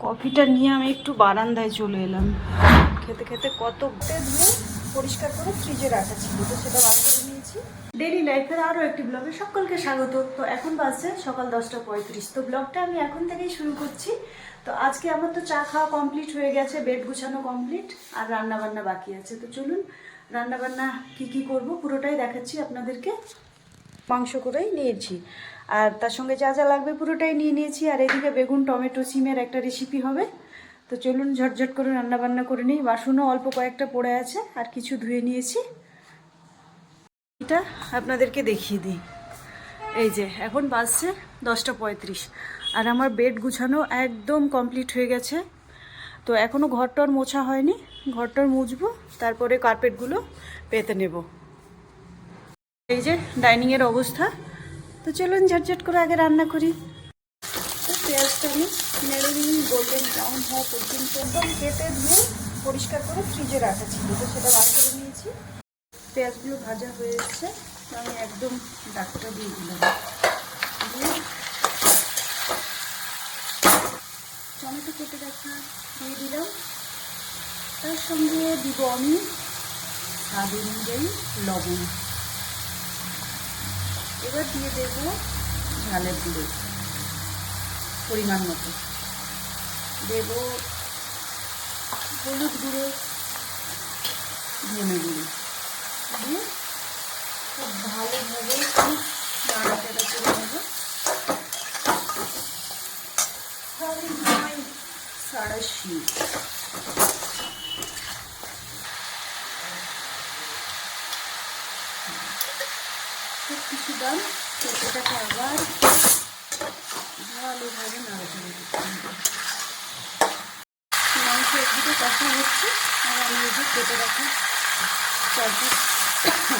কফিটা নিয়ে আমি একটু বারান্দায় চলে এলাম। খেতে খেতে কত ধুয়ে পরিষ্কার করে ফ্রিজে রাখা ছিল, তো সেটা বার করে নিয়েছি। ডেইলি লাইফের আরও একটি ব্লগে সকলকে স্বাগত। তো এখন বাজছে সকাল 10:35। তো ব্লগটা আমি এখন থেকেই শুরু করছি। তো আজকে আমার তো চা খাওয়া কমপ্লিট হয়ে গেছে, বেড গুছানো কমপ্লিট, আর রান্না বান্না বাকি আছে। তো চলুন রান্না বান্না কি করব পুরোটাই দেখাচ্ছি আপনাদেরকে। মাংস করেই নিয়েছি, আর তার সঙ্গে যা যা লাগবে পুরোটাই নিয়ে নিয়েছি। আর এদিকে বেগুন টমেটো সিমের একটা রেসিপি হবে। তো চলুন ঝটঝট করে রান্না বান্না করে নিই। বাসনও অল্প কয়েকটা পড়ে আছে, আর কিছু ধুয়ে নিয়েছি। এটা আপনাদেরকে দেখিয়ে দিই। এই যে এখন বাজছে 10:35, আর আমার বেড গুছানো একদম কমপ্লিট হয়ে গেছে। তো এখনও ঘরটর মোছা হয়নি, ঘরটর মুছবো, তারপরে কার্পেটগুলো পেতে নেব। এই যে ডাইনিংয়ের অবস্থা। তো চলুন ঝটঝট করে আগে রান্না করি। তো পেঁয়াজটা আমি নেড়ে নিই, গোল্ডেন ব্রাউন হওয়া পর্যন্ত একদম কেটে ধুয়ে পরিষ্কার করে ফ্রিজে রাখা ছিল, তো সেটা বার করে নিয়েছি। পেঁয়াজগুলো ভাজা হয়ে এসছে, আমি একদম ডাকটা দিয়ে দিলাম। টমেটো কেটে রাখা দিয়ে দিলাম, তার সঙ্গে দিব আমি স্বাদ অনুযায়ী লবণ। এবার দিয়ে দেব ঝালের গুঁড়ো পরিমাণ মতো, দেব হলুদ গুঁড়ো, ধনে গুঁড়ো দিয়ে খুব ভালোভাবে নাড়াচাড়া করে নেব। সাড়াশি সব কিছু দাম, এটাকে আবার ভালোভাবে নাড়াচাড়া করতে হবে। মাংস একদিকে কষা হচ্ছে, আর আমি এই যে কেটে রাখা চারটি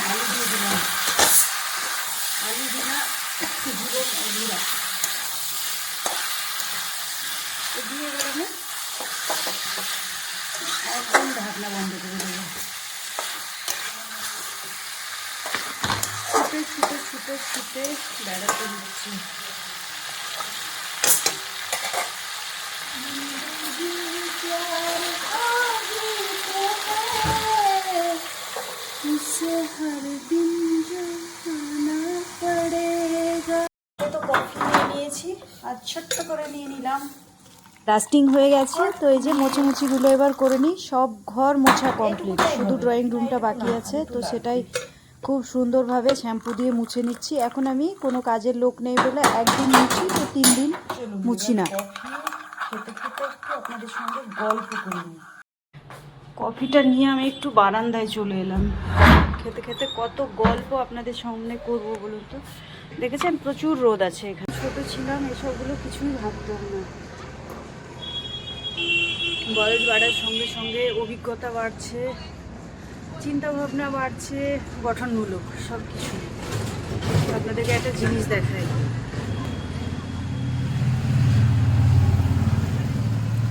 আলু দিয়ে দিলাম। আলু দিলাম জীবন আলু রাখা দিয়ে এবার আমি একদম ঢাকনা বন্ধ করে দেবো। ছুটে ছুটে ছুটে ছুটে বেড়াতে দিচ্ছি। তো কফি নিয়ে নিয়েছি, আর ছোট্ট করে নিয়ে নিলাম। ডাস্টিং হয়ে গেছে, তো এই যে মোছামুছিগুলো এবার করে নিই। সব ঘর মোছা কমপ্লিট, শুধু ড্রয়িং রুমটা বাকি আছে, তো সেটাই খুব সুন্দরভাবে শ্যাম্পু দিয়ে মুছে নিচ্ছি। এখন আমি কোনো কাজের লোক নেই বলে একদিন মুছি, তো 3 দিন মুছি না। আপনাদের সঙ্গে গল্প করে নিই। কফিটা নিয়ে আমি একটু বারান্দায় চলে এলাম। খেতে খেতে কত গল্প আপনাদের সামনে করবো বলুন তো। দেখেছেন প্রচুর রোদ আছে এখানে। ছোট ছিলাম এসবগুলো কিছুই ভাবতাম না। বয়স বাড়ার সঙ্গে সঙ্গে অভিজ্ঞতা বাড়ছে, চিন্তা ভাবনা বাড়ছে, গঠনমূলক সব কিছু। আপনাদেরকে একটা জিনিস দেখাই।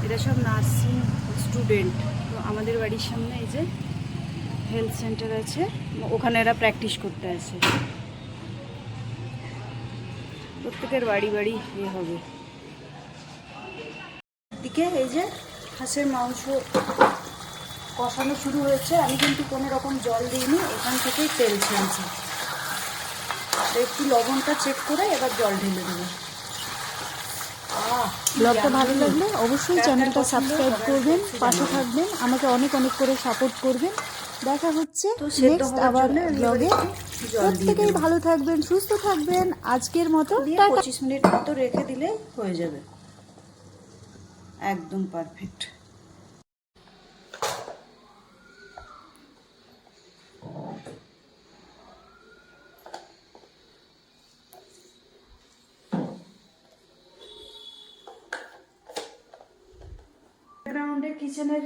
এরা সব নার্সিং স্টুডেন্ট। তো আমাদের বাড়ির সামনে এই যে হেলথ সেন্টার আছে, ওখানে এরা প্র্যাকটিস করতে আছে। প্রত্যেকের বাড়ি বাড়ি হবে। দিকে এই যে হাঁসের মাংস কষানো শুরু হয়েছে। আমি কিন্তু কোনো রকম জল দিইনি, এখান থেকেই তেল ছেড়েছি। একটু লবণটা চেক করে এবার জল ঢেলে দেবো। ব্লগটা ভালো লাগলে অবশ্যই চ্যানেলটা সাবস্ক্রাইব করবেন, পাশে থাকবেন, আমাকে অনেক অনেক করে সাপোর্ট করবেন। দেখা হচ্ছে নেক্সট আবার ব্লগে। প্রত্যেকেই ভালো থাকবেন, সুস্থ থাকবেন। আজকের মতো 25 মিনিট মতো রেখে দিলে হয়ে যাবে, একদম পারফেক্ট। ব্যাকগ্রাউন্ডে কিচেনের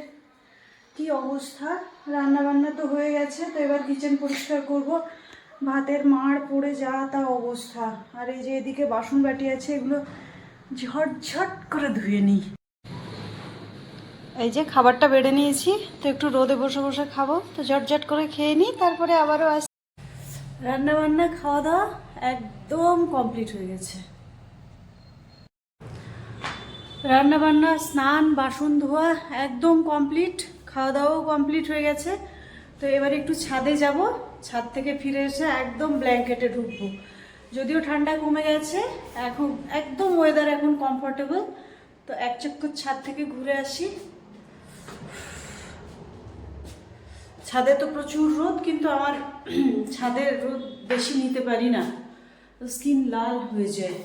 কি অবস্থা। রান্না বান্না তো হয়ে গেছে, তো এবার কিচেন পরিষ্কার করব। ভাতের মাড় পড়ে যা তা অবস্থা। আর এই যে এদিকে বাসন বাটি আছে, এগুলো ঝটঝট করে ধুয়ে নিই। এই যে খাবারটা বেড়ে নিয়েছি, তো একটু রোদে বসে বসে খাবো, তো ঝটঝট করে খেয়ে নিই, তারপরে আবারও আস। রান্না বান্না খাওয়া দাওয়া একদম কমপ্লিট হয়ে গেছে। রান্না বান্না, স্নান, বাসন ধোয়া একদম কমপ্লিট, খাওয়া দাওয়াও কমপ্লিট হয়ে গেছে। তো এবার একটু ছাদে যাব, ছাদ থেকে ফিরে এসে একদম ব্ল্যাঙ্কেটে ঢুকবো। যদিও ঠান্ডা কমে গেছে, এখন একদম ওয়েদার এখন কমফোর্টেবল। তো এক চক্কর ছাদ থেকে ঘুরে আসি। ছাদে তো প্রচুর রোদ, কিন্তু আমার ছাদের রোদ বেশি নিতে পারি না, স্কিন লাল হয়ে যায়।